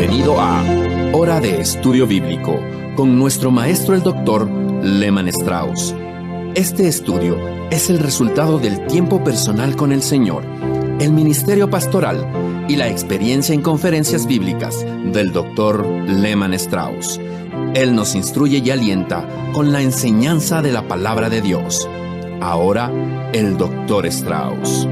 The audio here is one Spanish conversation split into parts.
Bienvenido a Hora de Estudio Bíblico con nuestro maestro el Dr. Lehman Strauss. Este estudio es el resultado del tiempo personal con el Señor, el ministerio pastoral y la experiencia en conferencias bíblicas del Dr. Lehman Strauss. Él nos instruye y alienta con la enseñanza de la palabra de Dios. Ahora, el Dr. Strauss.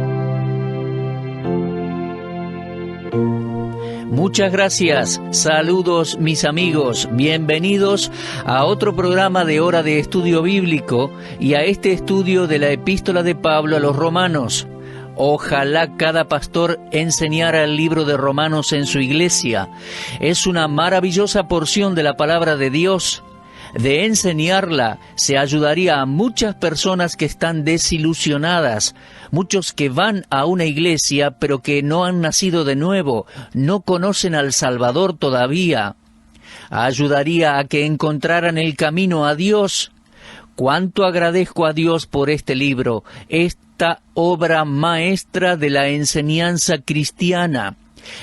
Muchas gracias. Saludos, mis amigos. Bienvenidos a otro programa de Hora de Estudio Bíblico y a este estudio de la Epístola de Pablo a los Romanos. Ojalá cada pastor enseñara el libro de Romanos en su iglesia. Es una maravillosa porción de la palabra de Dios. De enseñarla se ayudaría a muchas personas que están desilusionadas, muchos que van a una iglesia pero que no han nacido de nuevo, no conocen al Salvador todavía. Ayudaría a que encontraran el camino a Dios. Cuánto agradezco a Dios por este libro, esta obra maestra de la enseñanza cristiana,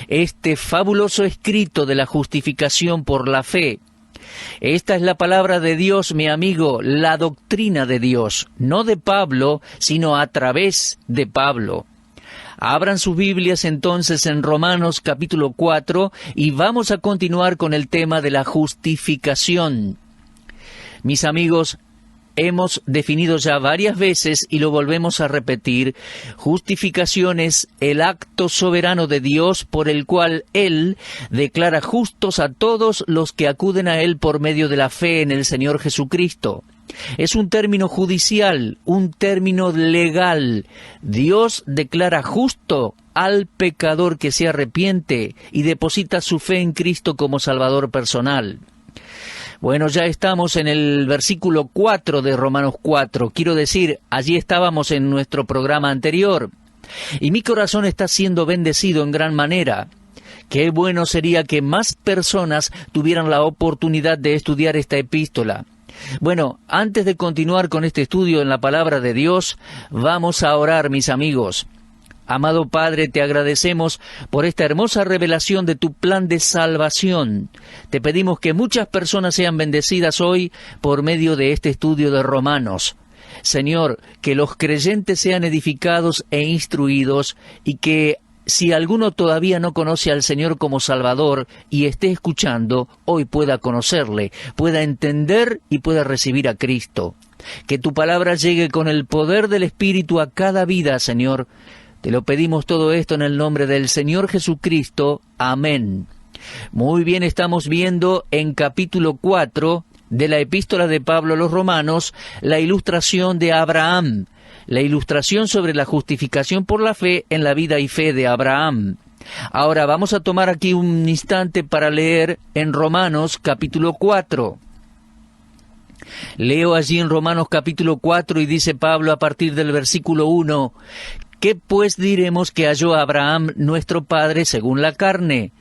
este fabuloso escrito de la justificación por la fe. Esta es la palabra de Dios, mi amigo, la doctrina de Dios, no de Pablo, sino a través de Pablo. Abran sus Biblias entonces en Romanos capítulo 4 y vamos a continuar con el tema de la justificación. Mis amigos, hemos definido ya varias veces y lo volvemos a repetir. Justificación es el acto soberano de Dios por el cual Él declara justos a todos los que acuden a Él por medio de la fe en el Señor Jesucristo. Es un término judicial, un término legal. Dios declara justo al pecador que se arrepiente y deposita su fe en Cristo como Salvador personal. Bueno, ya estamos en el versículo 4 de Romanos 4. Quiero decir, allí estábamos en nuestro programa anterior. Y mi corazón está siendo bendecido en gran manera. Qué bueno sería que más personas tuvieran la oportunidad de estudiar esta epístola. Bueno, antes de continuar con este estudio en la palabra de Dios, vamos a orar, mis amigos. Amado Padre, te agradecemos por esta hermosa revelación de tu plan de salvación. Te pedimos que muchas personas sean bendecidas hoy por medio de este estudio de Romanos. Señor, que los creyentes sean edificados e instruidos y que si alguno todavía no conoce al Señor como Salvador y esté escuchando, hoy pueda conocerle, pueda entender y pueda recibir a Cristo. Que tu palabra llegue con el poder del Espíritu a cada vida, Señor. Te lo pedimos todo esto en el nombre del Señor Jesucristo. Amén. Muy bien, estamos viendo en capítulo 4 de la Epístola de Pablo a los Romanos la ilustración de Abraham, la ilustración sobre la justificación por la fe en la vida y fe de Abraham. Ahora vamos a tomar aquí un instante para leer en Romanos capítulo 4. Leo allí en Romanos capítulo 4 y dice Pablo a partir del versículo 1: ¿Qué pues diremos que halló Abraham nuestro padre según la carne?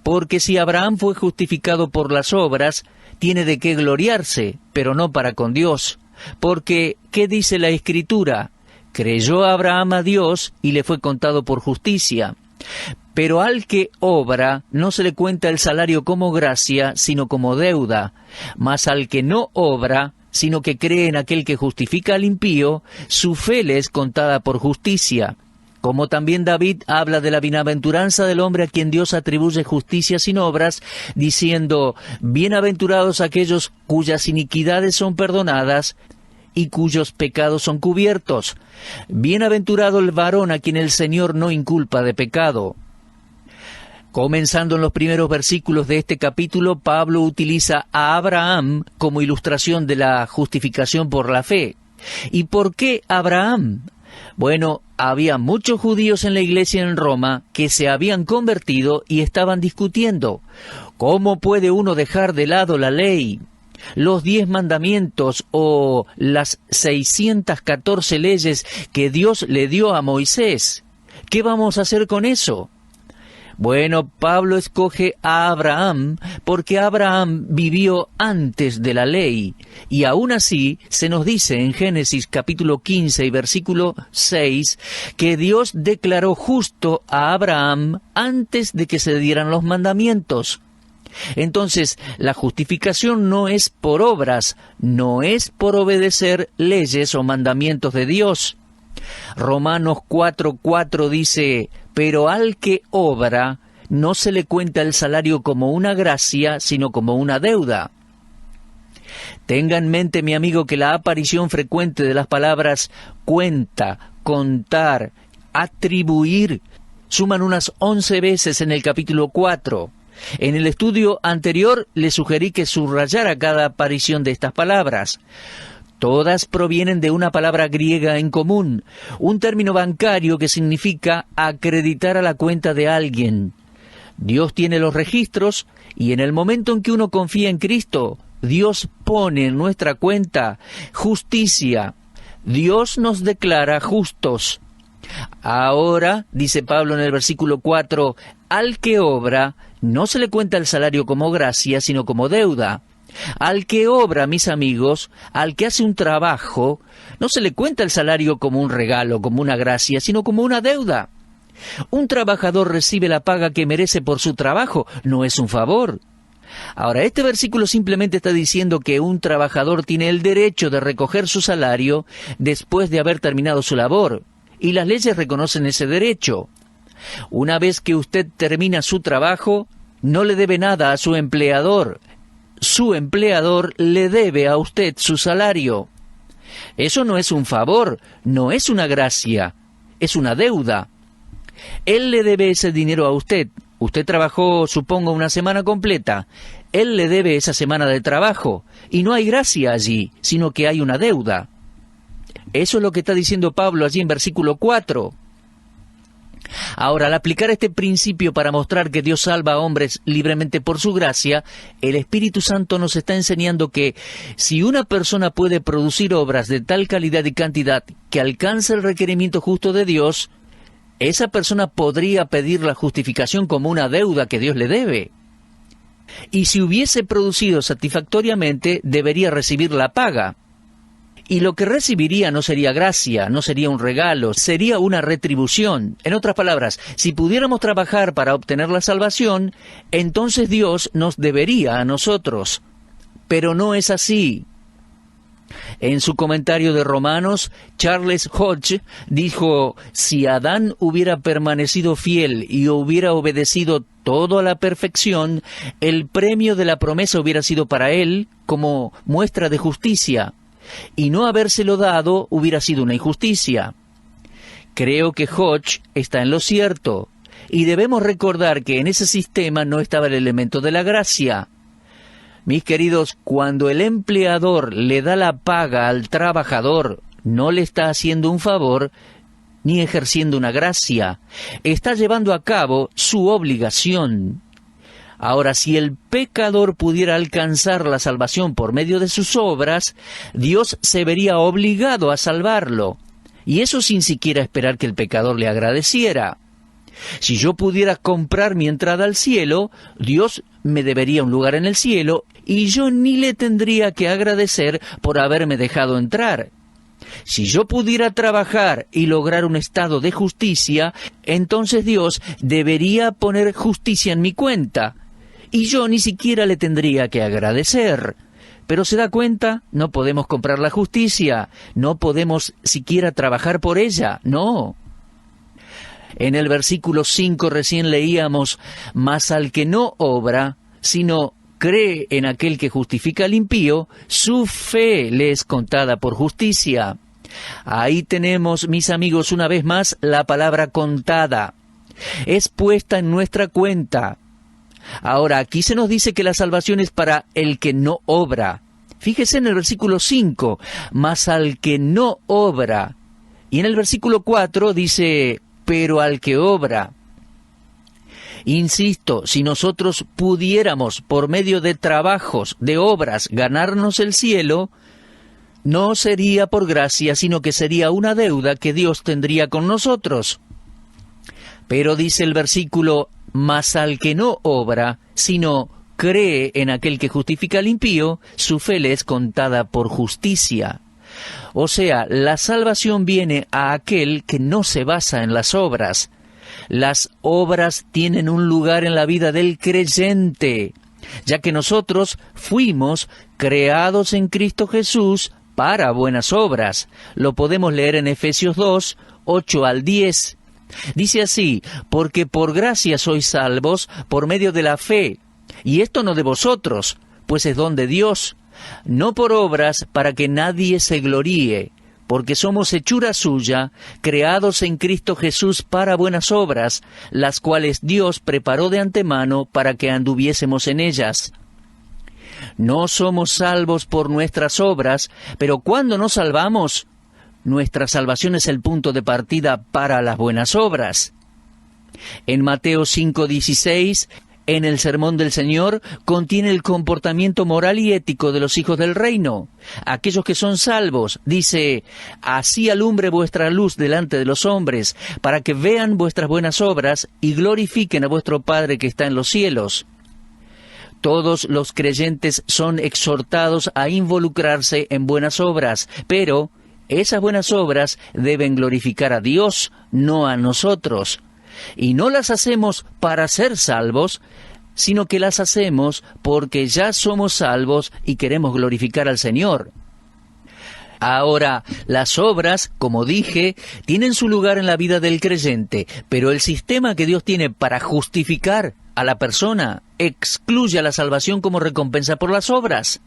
Porque si Abraham fue justificado por las obras, tiene de qué gloriarse, pero no para con Dios. Porque, ¿qué dice la Escritura? Creyó Abraham a Dios y le fue contado por justicia. Pero al que obra no se le cuenta el salario como gracia, sino como deuda. Mas al que no obra, sino que cree en aquel que justifica al impío, su fe le es contada por justicia. Como también David habla de la bienaventuranza del hombre a quien Dios atribuye justicia sin obras, diciendo: bienaventurados aquellos cuyas iniquidades son perdonadas y cuyos pecados son cubiertos. Bienaventurado el varón a quien el Señor no inculpa de pecado. Comenzando en los primeros versículos de este capítulo, Pablo utiliza a Abraham como ilustración de la justificación por la fe. ¿Y por qué Abraham? Bueno, había muchos judíos en la iglesia en Roma que se habían convertido y estaban discutiendo: ¿cómo puede uno dejar de lado la ley? Los 10 mandamientos o las 614 leyes que Dios le dio a Moisés. ¿Qué vamos a hacer con eso? Bueno, Pablo escoge a Abraham porque Abraham vivió antes de la ley, y aún así se nos dice en Génesis capítulo 15 y versículo 6 que Dios declaró justo a Abraham antes de que se dieran los mandamientos. Entonces, la justificación no es por obras, no es por obedecer leyes o mandamientos de Dios. Romanos 4:4 dice, pero al que obra, no se le cuenta el salario como una gracia, sino como una deuda. Tenga en mente, mi amigo, que la aparición frecuente de las palabras cuenta, contar, atribuir, suman unas 11 veces en el capítulo 4. En el estudio anterior le sugerí que subrayara cada aparición de estas palabras. Todas provienen de una palabra griega en común, un término bancario que significa acreditar a la cuenta de alguien. Dios tiene los registros y en el momento en que uno confía en Cristo, Dios pone en nuestra cuenta justicia. Dios nos declara justos. Ahora, dice Pablo en el versículo 4, al que obra, no se le cuenta el salario como gracia, sino como deuda. Al que obra, mis amigos, al que hace un trabajo, no se le cuenta el salario como un regalo, como una gracia, sino como una deuda. Un trabajador recibe la paga que merece por su trabajo, no es un favor. Ahora, este versículo simplemente está diciendo que un trabajador tiene el derecho de recoger su salario después de haber terminado su labor, y las leyes reconocen ese derecho. Una vez que usted termina su trabajo, no le debe nada a su empleador. Su empleador le debe a usted su salario. Eso no es un favor, no es una gracia, es una deuda. Él le debe ese dinero a usted. Usted trabajó, supongo, una semana completa. Él le debe esa semana de trabajo. Y no hay gracia allí, sino que hay una deuda. Eso es lo que está diciendo Pablo allí en versículo 4. Ahora, al aplicar este principio para mostrar que Dios salva a hombres libremente por su gracia, el Espíritu Santo nos está enseñando que si una persona puede producir obras de tal calidad y cantidad que alcance el requerimiento justo de Dios, esa persona podría pedir la justificación como una deuda que Dios le debe. Y si hubiese producido satisfactoriamente, debería recibir la paga. Y lo que recibiría no sería gracia, no sería un regalo, sería una retribución. En otras palabras, si pudiéramos trabajar para obtener la salvación, entonces Dios nos debería a nosotros. Pero no es así. En su comentario de Romanos, Charles Hodge dijo, si Adán hubiera permanecido fiel y hubiera obedecido todo a la perfección, el premio de la promesa hubiera sido para él como muestra de justicia, y no habérselo dado hubiera sido una injusticia. Creo que Hodge está en lo cierto, y debemos recordar que en ese sistema no estaba el elemento de la gracia. Mis queridos, cuando el empleador le da la paga al trabajador, no le está haciendo un favor ni ejerciendo una gracia. Está llevando a cabo su obligación. Ahora, si el pecador pudiera alcanzar la salvación por medio de sus obras, Dios se vería obligado a salvarlo, y eso sin siquiera esperar que el pecador le agradeciera. Si yo pudiera comprar mi entrada al cielo, Dios me debería un lugar en el cielo, y yo ni le tendría que agradecer por haberme dejado entrar. Si yo pudiera trabajar y lograr un estado de justicia, entonces Dios debería poner justicia en mi cuenta, y yo ni siquiera le tendría que agradecer. Pero ¿se da cuenta? No podemos comprar la justicia, no podemos siquiera trabajar por ella, no. En el versículo 5 recién leíamos, mas al que no obra, sino cree en aquel que justifica al impío, su fe le es contada por justicia. Ahí tenemos, mis amigos, una vez más, la palabra contada. Es puesta en nuestra cuenta. Ahora, aquí se nos dice que la salvación es para el que no obra. Fíjese en el versículo 5, mas al que no obra. Y en el versículo 4 dice, pero al que obra. Insisto, si nosotros pudiéramos, por medio de trabajos, de obras, ganarnos el cielo, no sería por gracia, sino que sería una deuda que Dios tendría con nosotros. Pero dice el versículo, mas al que no obra, sino cree en aquel que justifica al impío, su fe le es contada por justicia. O sea, la salvación viene a aquel que no se basa en las obras. Las obras tienen un lugar en la vida del creyente. ya que nosotros fuimos creados en Cristo Jesús para buenas obras. Lo podemos leer en Efesios 2, 8 al 10. Dice así: porque por gracia sois salvos por medio de la fe, y esto no de vosotros, pues es don de Dios, no por obras para que nadie se gloríe, porque somos hechura suya, creados en Cristo Jesús para buenas obras, las cuales Dios preparó de antemano para que anduviésemos en ellas. No somos salvos por nuestras obras, pero cuando nos salvamos, nuestra salvación es el punto de partida para las buenas obras. En Mateo 5:16, en el Sermón del Señor, contiene el comportamiento moral y ético de los hijos del reino. Aquellos que son salvos, dice: así alumbre vuestra luz delante de los hombres, para que vean vuestras buenas obras y glorifiquen a vuestro Padre que está en los cielos. Todos los creyentes son exhortados a involucrarse en buenas obras, pero esas buenas obras deben glorificar a Dios, no a nosotros. Y no las hacemos para ser salvos, sino que las hacemos porque ya somos salvos y queremos glorificar al Señor. Ahora, las obras, como dije, tienen su lugar en la vida del creyente, pero el sistema que Dios tiene para justificar a la persona excluye a la salvación como recompensa por las obras.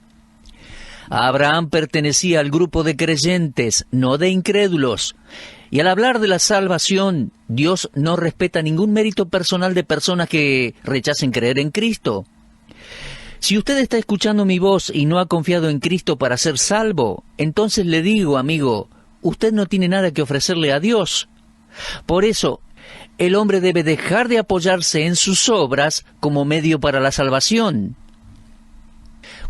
Abraham pertenecía al grupo de creyentes, no de incrédulos. Y al hablar de la salvación, Dios no respeta ningún mérito personal de personas que rechacen creer en Cristo. Si usted está escuchando mi voz y no ha confiado en Cristo para ser salvo, entonces le digo, amigo, usted no tiene nada que ofrecerle a Dios. Por eso, el hombre debe dejar de apoyarse en sus obras como medio para la salvación.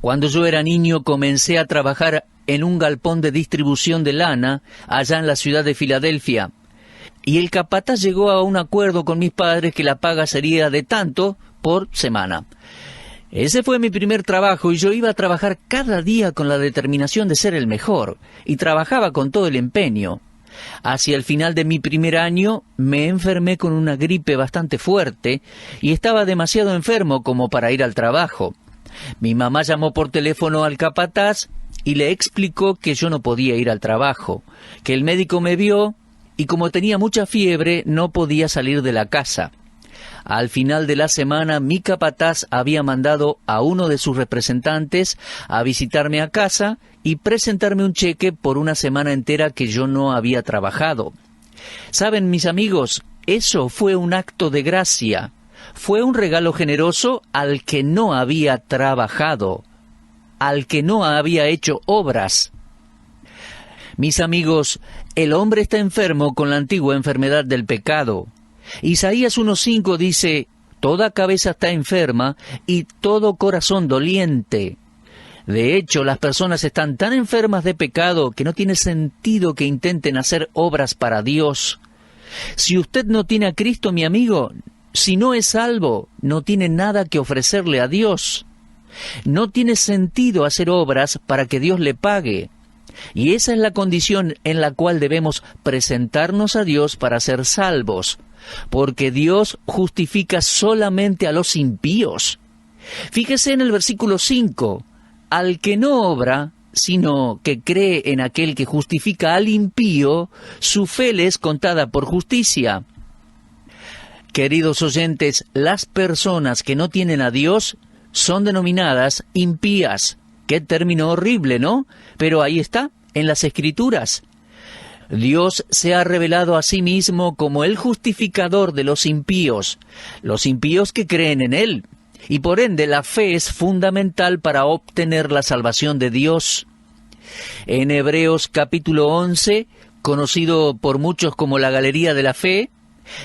Cuando yo era niño comencé a trabajar en un galpón de distribución de lana allá en la ciudad de Filadelfia. Y el capataz llegó a un acuerdo con mis padres que la paga sería de tanto por semana. Ese fue mi primer trabajo y yo iba a trabajar cada día con la determinación de ser el mejor, y trabajaba con todo el empeño. Hacia el final de mi primer año me enfermé con una gripe bastante fuerte y estaba demasiado enfermo como para ir al trabajo. Mi mamá llamó por teléfono al capataz y le explicó que yo no podía ir al trabajo, que el médico me vio y como tenía mucha fiebre no podía salir de la casa. Al final de la semana mi capataz había mandado a uno de sus representantes a visitarme a casa y presentarme un cheque por una semana entera que yo no había trabajado. ¿Saben, mis amigos? Eso fue un acto de gracia. Fue un regalo generoso al que no había trabajado, al que no había hecho obras. Mis amigos, el hombre está enfermo con la antigua enfermedad del pecado. Isaías 1:5 dice: toda cabeza está enferma y todo corazón doliente. De hecho, las personas están tan enfermas de pecado que no tiene sentido que intenten hacer obras para Dios. Si usted no tiene a Cristo, mi amigo, si no es salvo, no tiene nada que ofrecerle a Dios. No tiene sentido hacer obras para que Dios le pague. Y esa es la condición en la cual debemos presentarnos a Dios para ser salvos, porque Dios justifica solamente a los impíos. Fíjese en el versículo 5, al que no obra, sino que cree en aquel que justifica al impío, su fe le es contada por justicia. Queridos oyentes, las personas que no tienen a Dios son denominadas impías. Qué término horrible, ¿no? Pero ahí está, en las Escrituras. Dios se ha revelado a sí mismo como el justificador de los impíos que creen en Él. Y por ende la fe es fundamental para obtener la salvación de Dios. En Hebreos capítulo 11, conocido por muchos como la Galería de la Fe,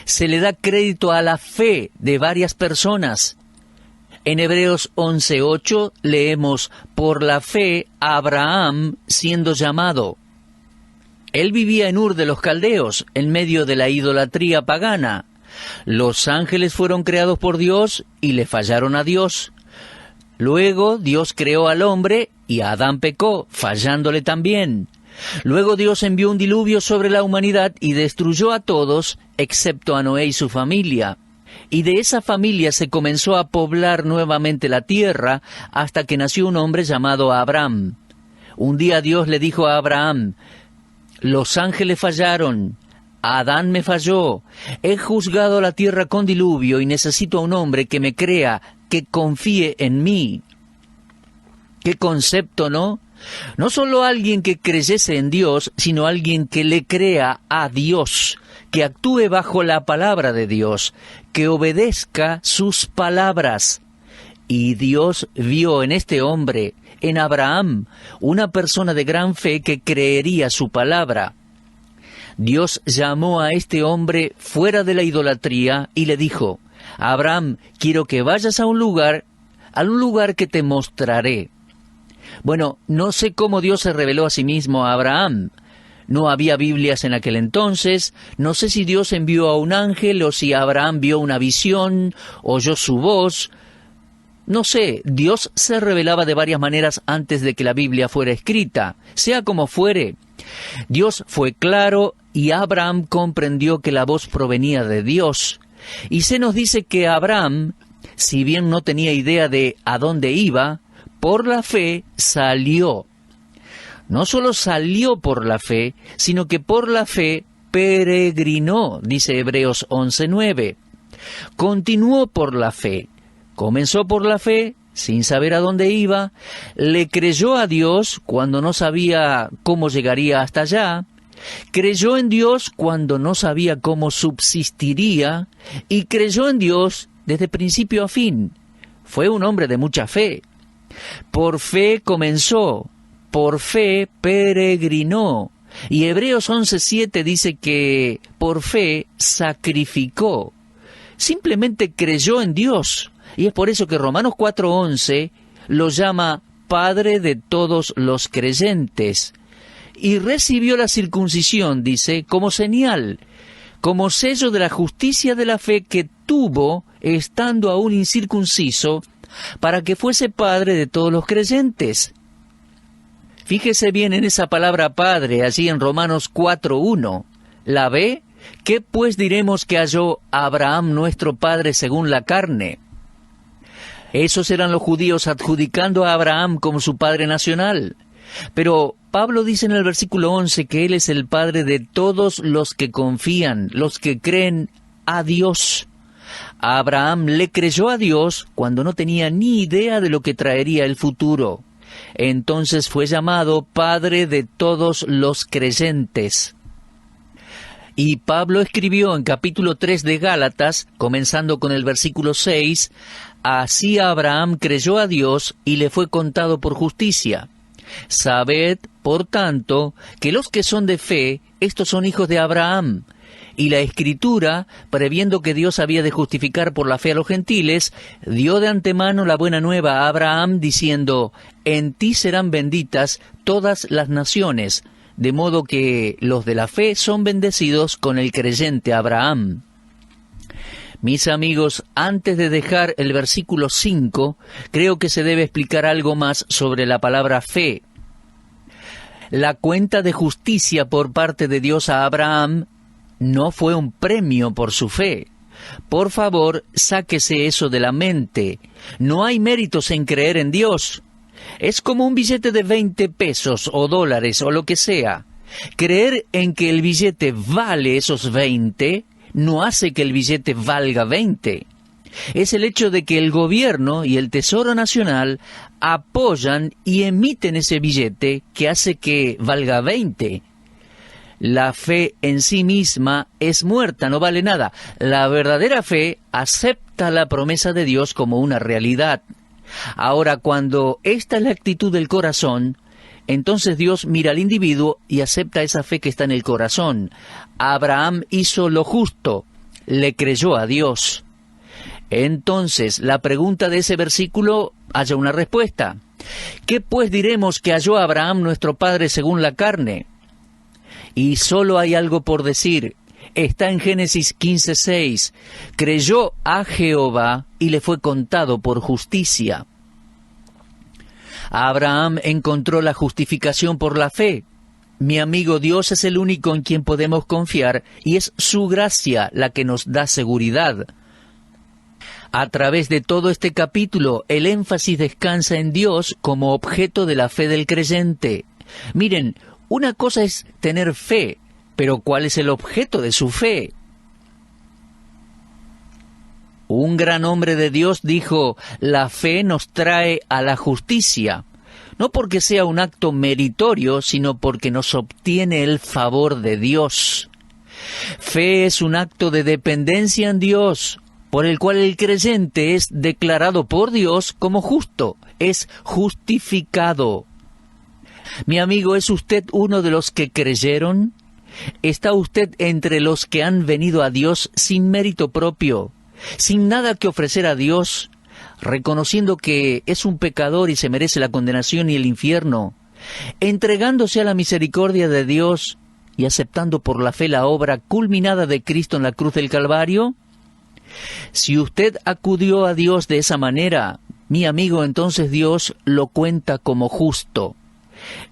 se le da crédito a la fe de varias personas. En Hebreos 11:8 leemos: por la fe Abraham siendo llamado. Él vivía en Ur de los Caldeos, en medio de la idolatría pagana. Los ángeles fueron creados por Dios y le fallaron a Dios. Luego Dios creó al hombre y Adán pecó, fallándole también. Luego Dios envió un diluvio sobre la humanidad y destruyó a todos, excepto a Noé y su familia. Y de esa familia se comenzó a poblar nuevamente la tierra hasta que nació un hombre llamado Abraham. Un día Dios le dijo a Abraham: los ángeles fallaron, Adán me falló, he juzgado la tierra con diluvio y necesito a un hombre que me crea, que confíe en mí. ¿Qué concepto, no? No solo alguien que creyese en Dios, sino alguien que le crea a Dios, que actúe bajo la palabra de Dios, que obedezca sus palabras. Y Dios vio en este hombre, en Abraham, una persona de gran fe que creería su palabra. Dios llamó a este hombre fuera de la idolatría y le dijo: Abraham, quiero que vayas a un lugar que te mostraré. Bueno, no sé cómo Dios se reveló a sí mismo a Abraham. No había Biblias en aquel entonces, no sé si Dios envió a un ángel o si Abraham vio una visión, oyó su voz. No sé, Dios se revelaba de varias maneras antes de que la Biblia fuera escrita. Sea como fuere, Dios fue claro y Abraham comprendió que la voz provenía de Dios. Y se nos dice que Abraham, si bien no tenía idea de a dónde iba, por la fe salió. No solo salió por la fe, sino que por la fe peregrinó, dice Hebreos 11:9. Continuó por la fe. Comenzó por la fe, sin saber a dónde iba, le creyó a Dios cuando no sabía cómo llegaría hasta allá, creyó en Dios cuando no sabía cómo subsistiría, y creyó en Dios desde principio a fin. Fue un hombre de mucha fe. Por fe comenzó, por fe peregrinó, y Hebreos 11:7 dice que por fe sacrificó. Simplemente creyó en Dios. Y es por eso que Romanos 4:11 lo llama Padre de todos los creyentes. Y recibió la circuncisión, dice, como señal, como sello de la justicia de la fe que tuvo, estando aún incircunciso, para que fuese Padre de todos los creyentes. Fíjese bien en esa palabra Padre, allí en Romanos 4:1. ¿La ve? ¿Qué pues diremos que halló Abraham nuestro Padre según la carne? Esos eran los judíos adjudicando a Abraham como su padre nacional. Pero Pablo dice en el versículo 11 que Él es el Padre de todos los que confían, los que creen a Dios. Abraham le creyó a Dios cuando no tenía ni idea de lo que traería el futuro. Entonces fue llamado Padre de todos los creyentes. Y Pablo escribió en capítulo 3 de Gálatas, comenzando con el versículo 6, así Abraham creyó a Dios y le fue contado por justicia. Sabed, por tanto, que los que son de fe, estos son hijos de Abraham. Y la Escritura, previendo que Dios había de justificar por la fe a los gentiles, dio de antemano la buena nueva a Abraham, diciendo, en ti serán benditas todas las naciones, de modo que los de la fe son bendecidos con el creyente Abraham. Mis amigos, antes de dejar el versículo 5, creo que se debe explicar algo más sobre la palabra fe. La cuenta de justicia por parte de Dios a Abraham no fue un premio por su fe. Por favor, sáquese eso de la mente. No hay méritos en creer en Dios. Es como un billete de 20 pesos o dólares o lo que sea. Creer en que el billete vale esos 20 no hace que el billete valga 20. Es el hecho de que el gobierno y el Tesoro Nacional apoyan y emiten ese billete que hace que valga 20. La fe en sí misma es muerta, no vale nada. La verdadera fe acepta la promesa de Dios como una realidad. Ahora, cuando esta es la actitud del corazón, entonces Dios mira al individuo y acepta esa fe que está en el corazón. Abraham hizo lo justo, le creyó a Dios. Entonces, la pregunta de ese versículo halla una respuesta. ¿Qué pues diremos que halló Abraham nuestro padre según la carne? Y solo hay algo por decir. Está en Génesis 15:6. Creyó a Jehová y le fue contado por justicia. Abraham encontró la justificación por la fe. Mi amigo, Dios es el único en quien podemos confiar y es su gracia la que nos da seguridad. A través de todo este capítulo, el énfasis descansa en Dios como objeto de la fe del creyente. Miren, una cosa es tener fe, pero ¿cuál es el objeto de su fe? Un gran hombre de Dios dijo, la fe nos trae a la justicia, no porque sea un acto meritorio, sino porque nos obtiene el favor de Dios. Fe es un acto de dependencia en Dios, por el cual el creyente es declarado por Dios como justo, es justificado. Mi amigo, ¿es usted uno de los que creyeron? ¿Está usted entre los que han venido a Dios sin mérito propio, sin nada que ofrecer a Dios, reconociendo que es un pecador y se merece la condenación y el infierno, entregándose a la misericordia de Dios y aceptando por la fe la obra culminada de Cristo en la cruz del Calvario? Si usted acudió a Dios de esa manera, mi amigo, entonces Dios lo cuenta como justo.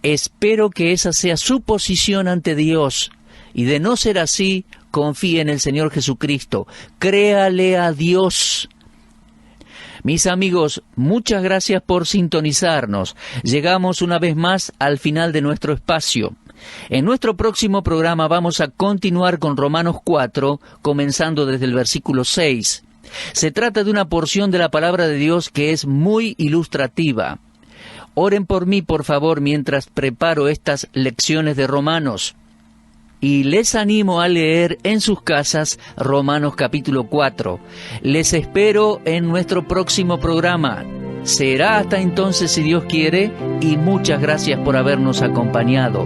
Espero que esa sea su posición ante Dios, y de no ser así, confíe en el Señor Jesucristo, créale a Dios. Mis amigos, muchas gracias por sintonizarnos. Llegamos una vez más al final de nuestro espacio. En nuestro próximo programa vamos a continuar con Romanos 4, comenzando desde el versículo 6. Se trata de una porción de la palabra de Dios que es muy ilustrativa. Oren por mí, por favor, mientras preparo estas lecciones de Romanos. Y les animo a leer en sus casas Romanos capítulo 4. Les espero en nuestro próximo programa. Será hasta entonces, si Dios quiere, y muchas gracias por habernos acompañado.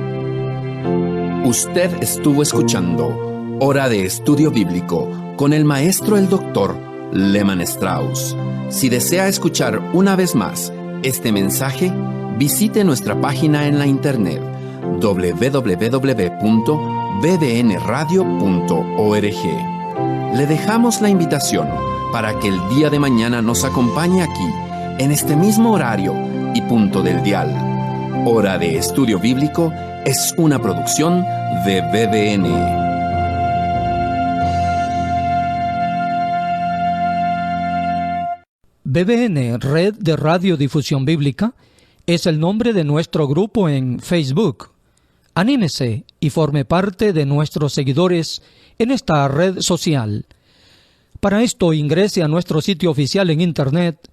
Usted estuvo escuchando Hora de Estudio Bíblico con el maestro el doctor Lehmann Strauss. Si desea escuchar una vez más este mensaje, visite nuestra página en la internet www.bbnradio.org. Le dejamos la invitación para que el día de mañana nos acompañe aquí, en este mismo horario y punto del dial. Hora de Estudio Bíblico es una producción de BBN. BBN, Red de Radiodifusión Bíblica, es el nombre de nuestro grupo en Facebook. Anímese y forme parte de nuestros seguidores en esta red social. Para esto ingrese a nuestro sitio oficial en internet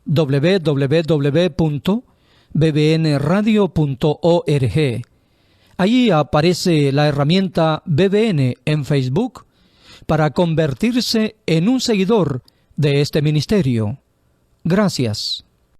www.bbnradio.org. Allí aparece la herramienta BBN en Facebook para convertirse en un seguidor de este ministerio. Gracias.